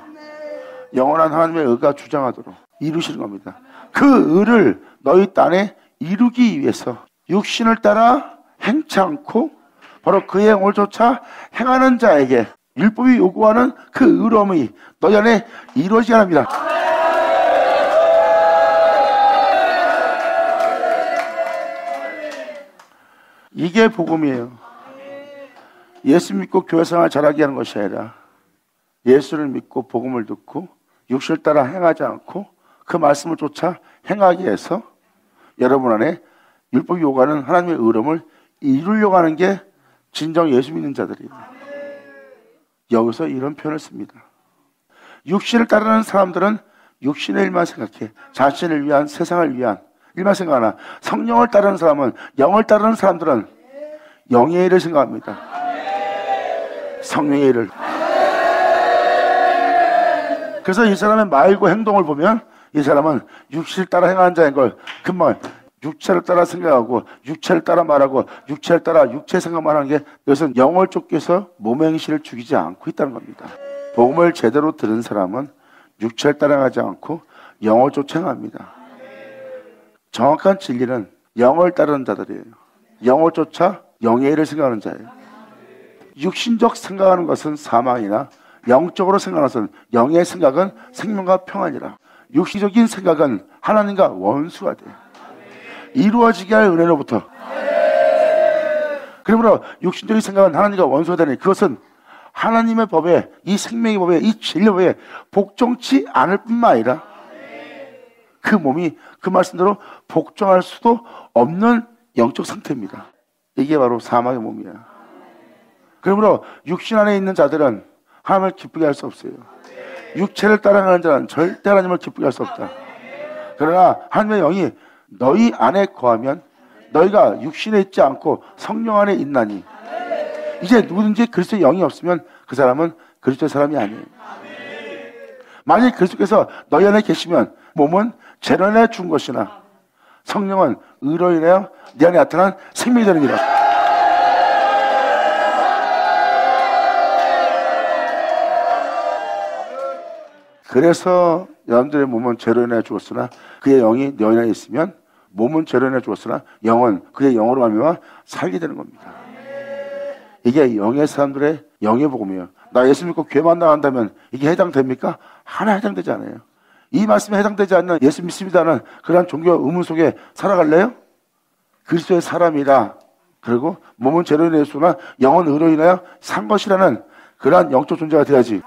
영원한 하나님의 의가 주장하도록 이루시는 겁니다. 그 의를 너희 딴에 이루기 위해서 육신을 따라 행치 않고 바로 그의 영을 쫓아 행하는 자에게 율법이 요구하는 그 의로움이 너희 안에 이루어지게 합니다. 이게 복음이에요. 예수 믿고 교회 생활 잘하게 하는 것이 아니라 예수를 믿고 복음을 듣고 육신을 따라 행하지 않고 그 말씀을 쫓아 행하게 해서 여러분 안에 율법이 요구하는 하나님의 의로움을 이루려고 하는 게 진정 예수 믿는 자들이에요. 여기서 이런 표현을 씁니다. 육신을 따르는 사람들은 육신의 일만 생각해. 자신을 위한, 세상을 위한 일만 생각하나 성령을 따르는 사람은, 영을 따르는 사람들은 영의 일을 생각합니다. 성령의 일을. 그래서 이 사람의 말과 행동을 보면 이 사람은 육신을 따라 행하는 자인 걸 금방 육체를 따라 생각하고 육체를 따라 말하고 육체를 따라 육체 생각만 하는 게, 이것은 영을 쫓겨서 몸의 행실을 죽이지 않고 있다는 겁니다. 복음을 제대로 들은 사람은 육체를 따라가지 않고 영을 쫓아 행합니다. 정확한 진리는 영을 따르는 자들이에요. 영을 쫓아 영의 일을 생각하는 자예요. 육신적 생각하는 것은 사망이나 영적으로 생각하는 것은, 영의 생각은 생명과 평안이라. 육신적인 생각은 하나님과 원수가 돼요. 이루어지게 할 은혜로부터. 그러므로 육신적인 생각은 하나님과 원수가 되니 그것은 하나님의 법에, 이 생명의 법에, 이 진리의 법에 복종치 않을 뿐만 아니라 그 몸이 그 말씀대로 복종할 수도 없는 영적 상태입니다. 이게 바로 사망의 몸이야. 그러므로 육신 안에 있는 자들은 하나님을 기쁘게 할 수 없어요. 육체를 따라가는 자는 절대 하나님을 기쁘게 할 수 없다. 그러나 하나님의 영이 너희 안에 거하면 너희가 육신에 있지 않고 성령 안에 있나니. 이제 누구든지 그리스도의 영이 없으면 그 사람은 그리스도의 사람이 아니에요. 만약 그리스도께서 너희 안에 계시면 몸은 죄로 인하여 죽은 것이나 성령은 의로 인하여 네 안에 나타난 생명이 되느니라. 그래서 여러분들의 몸은 죄로 인하여 죽었으나 그의 영이 너희 안에 있으면 몸은 죄로 인하여 죽었으나 영은 그의 영으로 말미암아 살게 되는 겁니다. 이게 영의 사람들의 영의 복음이에요. 나 예수 믿고 교회만 나간다면 이게 해당됩니까? 하나 해당되지 않아요. 이 말씀에 해당되지 않는 예수 믿습니다는 그러한 종교 의문 속에 살아갈래요? 그리스도의 사람이라, 그리고 몸은 죄로 인하여 죽으나 영은 의로 인하여 산 것이라는 그러한 영적 존재가 돼야지.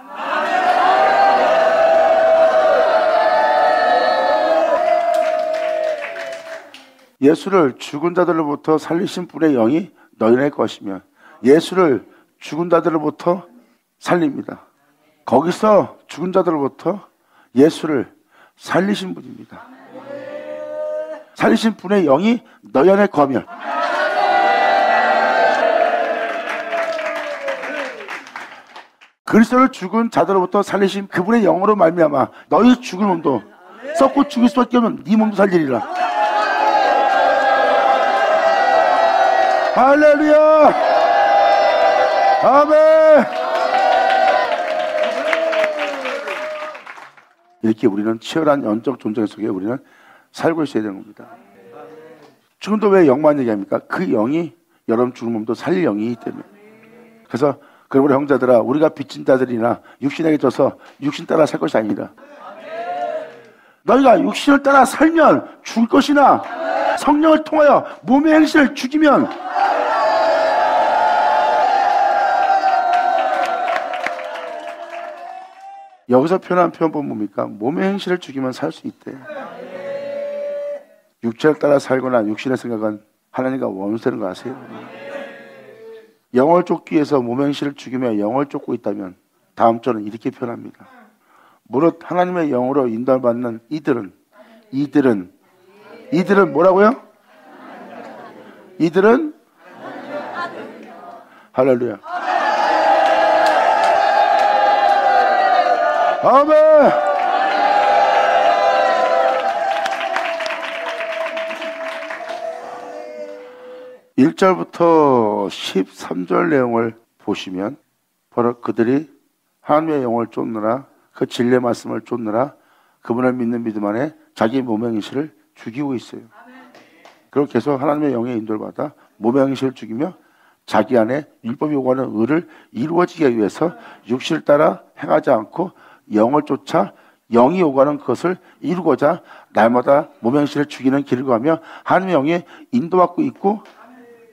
예수를 죽은 자들로부터 살리신 분의 영이 너희의 것이며, 예수를 죽은 자들로부터 살립니다. 거기서 죽은 자들로부터 예수를 살리신 분입니다. 살리신 분의 영이 너희 안에 거하며, 그리스도를 죽은 자들로부터 살리신 그분의 영으로 말미암아 너희 죽은 몸도 썩고 죽을 수밖에 없는 네 몸도 살리리라. 할렐루야! 아멘! 이렇게 우리는 치열한 영적 존재 속에 우리는 살고 있어야 되는 겁니다. 지금도 왜 영만 얘기합니까? 그 영이 여러분 죽은 몸도 살릴 영이기 때문에. 그래서 그럼 우리 형제들아, 우리가 빚진 자들이나 육신에게 져서 육신 따라 살 것이 아니라, 너희가 육신을 따라 살면 죽을 것이나 성령을 통하여 몸의 행실을 죽이면 여기서 표현한 표현은 뭡니까? 몸의 행실을 죽이면 살 수 있대. 육체를 따라 살거나 육신의 생각은 하나님과 원수되는 거 아세요? 영을 쫓기 위해서 몸의 행실을 죽이며 영을 쫓고 있다면 다음 절은 이렇게 표현합니다. 무릇 하나님의 영으로 인도받는 이들은 뭐라고요? 이들은 할렐루야. 아멘. 1절부터 13절 내용을 보시면 바로 그들이 하나님의 영을 쫓느라, 그 진리의 말씀을 쫓느라 그분을 믿는 믿음 안에 자기 몸의 행실을 죽이고 있어요. 그리고 계속 하나님의 영의 인도를 받아 몸의 행실을 죽이며 자기 안에 율법이 요구하는 의를 이루어지기 위해서 육신을 따라 행하지 않고 영을 쫓아 영이 요구하는 것을 이루고자 날마다 몸의 행실을 죽이는 길을 가며 하나님의 영에 인도받고 있고,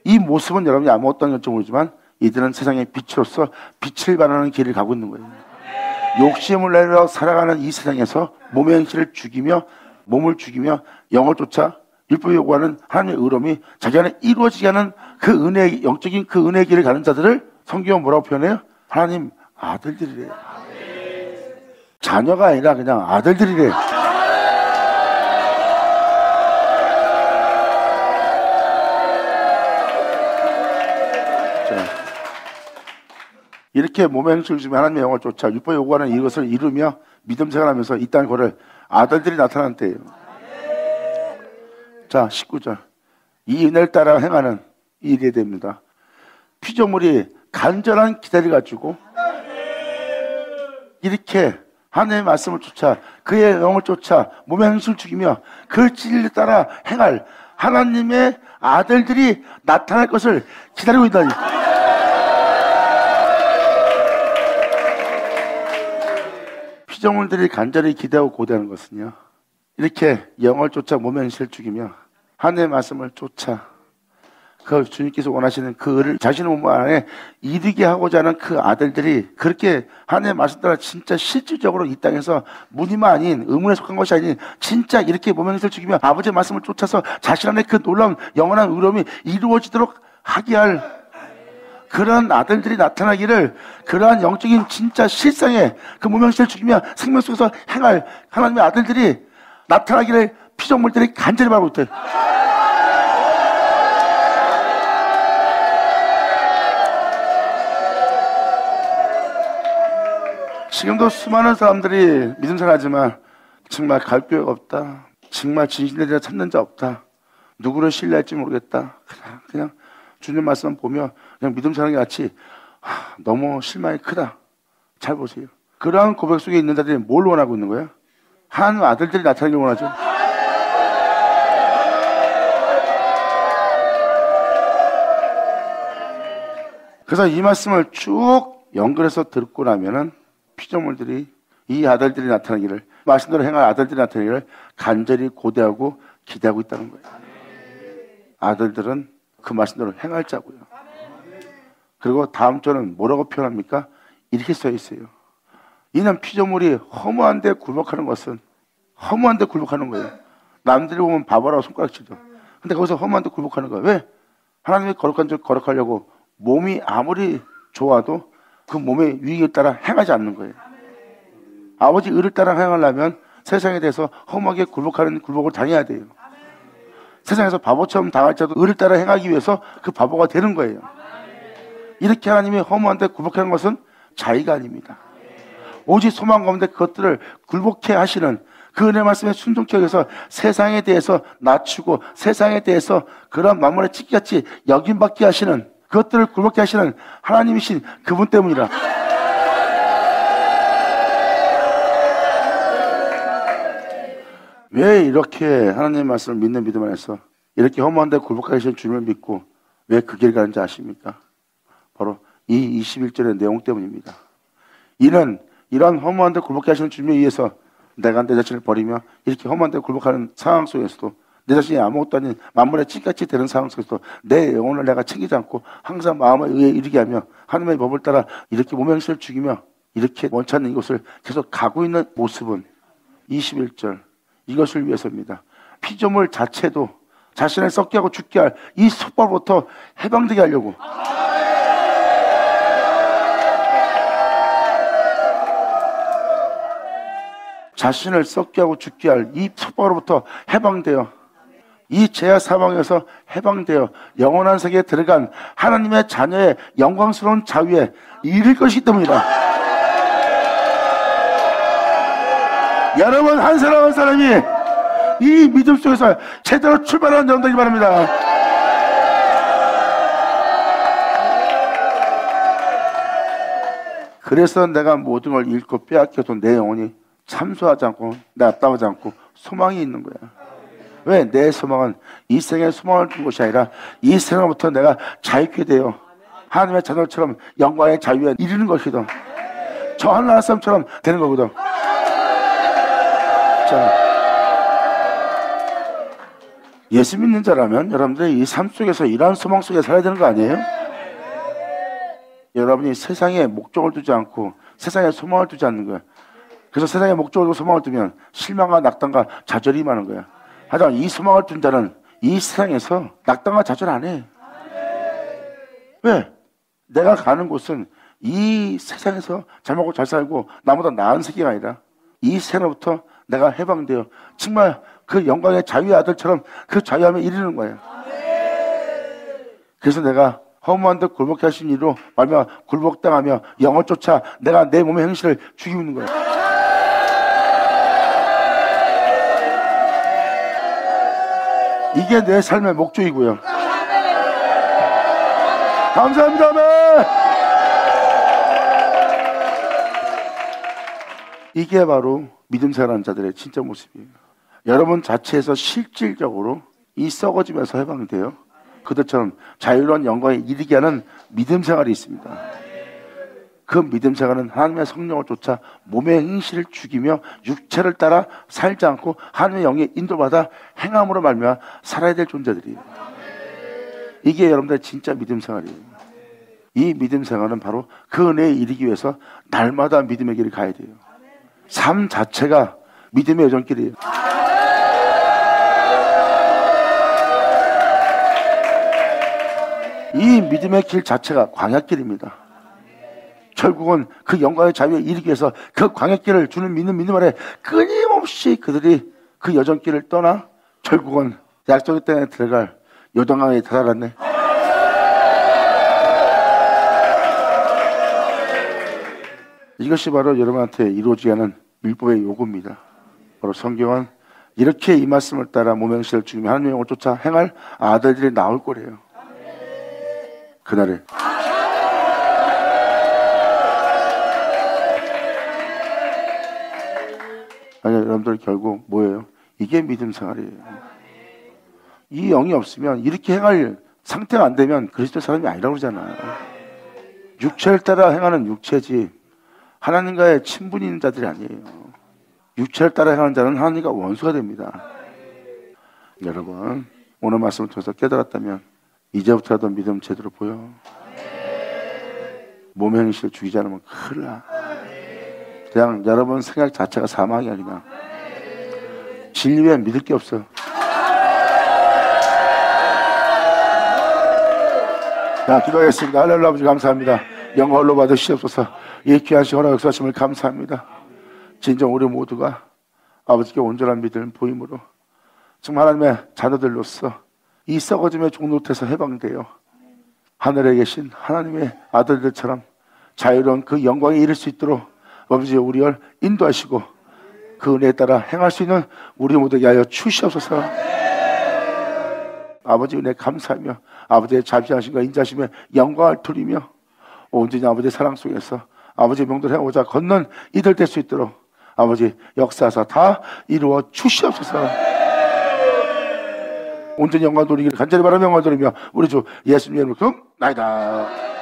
이 모습은 여러분이 아무것도 아닌지 모르지만 이들은 세상의 빛으로서 빛을 발하는 길을 가고 있는 거예요. 욕심을 내려 살아가는 이 세상에서 몸의 행실을 죽이며 몸을 죽이며 영을 쫓아 율법이 요구하는 하나님의 의로움이 자기 안에 이루어지게 하는 그 은혜, 영적인 그 은혜의 길을 가는 자들을 성경은 뭐라고 표현해요? 하나님 아들들이래요. 자녀가 아니라 그냥 아들들이래요. 이렇게 몸의 행실을 주며 하나님의 영을 쫓아 율법이 요구하는 이것을 이루며 믿음 생활하면서 이 땅을 걸을 아들들이 나타난 때예요. 자, 19절. 이 은혜를 따라 행하는 일이 됩니다. 피조물이 간절한 기다려 가지고 이렇게 하나님의 말씀을 쫓아 그의 영을 쫓아 몸의 행실을 죽이며 그 진리를 따라 행할 하나님의 아들들이 나타날 것을 기다리고 있다니. 피조물들이 간절히 기대하고 고대하는 것은요, 이렇게 영을 쫓아 몸의 행실을 죽이며 하나님의 말씀을 쫓아 그 주님께서 원하시는 그 의를 자신의 몸 안에 이루게 하고자 하는 그 아들들이 그렇게 하나님의 말씀 따라 진짜 실질적으로 이 땅에서 무늬만 아닌 의문에 속한 것이 아닌 진짜 이렇게 몸의 행실을 죽이며 아버지의 말씀을 쫓아서 자신 안에 그 놀라운 영원한 의로움이 이루어지도록 하게 할 그러한 아들들이 나타나기를, 그러한 영적인 진짜 실상의 그 몸의 행실을 죽이며 생명 속에서 행할 하나님의 아들들이 나타나기를 피조물들이 간절히 바라고 있대. 지금도 수많은 사람들이 믿음 생활하지만 정말 갈 교회가 없다, 정말 진실된 자 찾는 자 없다, 누구를 신뢰할지 모르겠다, 그냥 주님 말씀 보며 그냥 믿음 생활하는 게 같이 너무 실망이 크다. 잘 보세요. 그러한 고백 속에 있는 자들이 뭘 원하고 있는 거야? 하나님 아들들이 나타나기를 원하죠. 그래서 이 말씀을 쭉 연결해서 듣고 나면은 피조물들이 이 아들들이 나타나기를, 말씀대로 행할 아들들이 나타나기를 간절히 고대하고 기대하고 있다는 거예요. 아들들은 그 말씀대로 행할 자고요. 그리고 다음 절은 뭐라고 표현합니까? 이렇게 써 있어요. 이는 피조물이 허무한데 굴복하는 것은, 허무한데 굴복하는 거예요. 남들이 보면 바보라고 손가락치죠. 근데 거기서 허무한데 굴복하는 거예요. 왜? 하나님의 거룩한 줄 거룩하려고 몸이 아무리 좋아도 그 몸의 유익에 따라 행하지 않는 거예요. 아버지 의를 따라 행하려면 세상에 대해서 허무하게 굴복하는 굴복을 당해야 돼요. 세상에서 바보처럼 당할지라도 의를 따라 행하기 위해서 그 바보가 되는 거예요. 이렇게 하나님이 허무한데 굴복하는 것은 자의가 아닙니다. 오직 소망 가운데 그것들을 굴복해 하시는 그 은혜 말씀에 순종케 해서 세상에 대해서 낮추고 세상에 대해서 그런 만물의 찢기같이 여김받게 하시는, 그것들을 굴복해 하시는 하나님이신 그분 때문이라. 왜 이렇게 하나님의 말씀을 믿는 믿음 안에서 이렇게 허무한데 굴복하게 하시는 주님을 믿고 왜 그 길 가는지 아십니까? 바로 이 21절의 내용 때문입니다. 이는 이러한 허무한데 굴복하게 하시는 주님에 의해서 내가 내 자신을 버리며 이렇게 허무한데 굴복하는 상황 속에서도, 내 자신이 아무것도 아닌 만물의 찌같이 되는 상황 속에서도 내 영혼을 내가 챙기지 않고 항상 마음에 의해 이르게 하며 하나님의 법을 따라 이렇게 몸의 행실을 죽이며 이렇게 원치 않는 이곳을 계속 가고 있는 모습은 21절 이것을 위해서입니다. 피조물 자체도 자신을 썩게 하고 죽게 할 이 속박부터 해방되게 하려고. 자신을 썩게 하고 죽게 할 이 속박으로부터 해방되어 이 죄와 사망에서 해방되어 영원한 세계에 들어간 하나님의 자녀의 영광스러운 자유에 이를 것이기 때문이다. 여러분 한 사람 한 사람이 이 믿음 속에서 제대로 출발하는 여러분 되기 바랍니다. 그래서 내가 모든 걸 잃고 빼앗겨도 내 영혼이 참소하지 않고 나답하지 않고 소망이 있는 거야. 왜? 내 소망은 이 생에 소망을 준 것이 아니라 이 생에부터 내가 자유케 되어 하나님의 자녀처럼 영광의 자유에 이르는 것이다. 저 하나님 사람처럼 되는 거거든. 자, 예수 믿는 자라면 여러분들이 이 삶 속에서 이러한 소망 속에 살아야 되는 거 아니에요? 여러분이 세상에 목적을 두지 않고 세상에 소망을 두지 않는 거야. 그래서 세상에 목적을 두고 소망을 두면 실망과 낙담과 좌절이 많은 거야. 하지만 이 소망을 둔 자는 이 세상에서 낙담과 좌절 안 해. 왜? 내가 가는 곳은 이 세상에서 잘 먹고 잘 살고 나보다 나은 세계가 아니라 이 세상부터 내가 해방되어 정말 그 영광의 자유의 아들처럼 그 자유함에 이르는 거예요. 그래서 내가 허무한 듯 굴복해 하신 이로 말미암아 굴복당하며 영을 쫓아 내가 내 몸의 행실을 죽이고 있는 거예요. 이게 내 삶의 목적이고요. 감사합니다. 이게 바로 믿음 생활하는 자들의 진짜 모습이에요. 여러분 자체에서 실질적으로 이 썩어지면서 해방돼요. 그들처럼 자유로운 영광에 이르게 하는 믿음 생활이 있습니다. 그 믿음 생활은 하나님의 성령을 쫓아 몸의 행실을 죽이며 육체를 따라 살지 않고 하나님의 영에 인도받아 행함으로 말미암아 살아야 될 존재들이에요. 이게 여러분들의 진짜 믿음 생활이에요. 이 믿음 생활은 바로 그 은혜에 이르기 위해서 날마다 믿음의 길을 가야 돼요. 삶 자체가 믿음의 여정길이에요. 이 믿음의 길 자체가 광야길입니다. 결국은 그 영광의 자유에 이르기 위해서 그 광야길을 주는 믿음 아래 끊임없이 그들이 그 여정길을 떠나 결국은 약속의 땅에 들어갈 요단강에 다다랐네. 이것이 바로 여러분한테 이루어지게 하는 율법의 요구입니다. 바로 성경은 이렇게 이 말씀을 따라 몸의 행실을 죽이며 하나님의 영을 쫓아 행할 아들들이 나올 거래요. 그날에 아니 여러분들 결국 뭐예요? 이게 믿음 생활이에요. 이 영이 없으면 이렇게 행할 상태가 안 되면 그리스도 사람이 아니라고 그러잖아요. 육체를 따라 행하는 육체지 하나님과의 친분이 있는 자들이 아니에요. 육체를 따라가는 자는 하나님과 원수가 됩니다. 여러분, 오늘 말씀을 통해서 깨달았다면 이제부터라도 믿음 제대로 보여. 몸의 행실을 죽이지 않으면 큰일 나. 그냥 여러분 생각 자체가 사망이야. 그냥 진리 외에 믿을 게 없어. 자, 기도하겠습니다. 할렐루야. 아버지 감사합니다. 영광 홀로 받으시옵소서. 이 귀한 시간과 역사하심을 감사합니다. 진정 우리 모두가 아버지께 온전한 믿음 보임으로 정말 하나님의 자녀들로서 이 썩어짐의 종노릇에서 해방되어 하늘에 계신 하나님의 아들들처럼 자유로운 그 영광에 이를 수 있도록 아버지 우리를 인도하시고 그 은혜에 따라 행할 수 있는 우리 모두에게 하여 주시옵소서. 아버지 은혜 감사하며 아버지의 자비하심과 인자심에 영광을 돌리며 온전히 아버지의 사랑 속에서 아버지의 명도를 행하고자 걷는 이들 될 수 있도록 아버지 역사하사 다 이루어 주시옵소서. 온전히 영광 돌리기를 간절히 바라며 영광 돌리며 우리 주 예수님의 이름으로 나이다.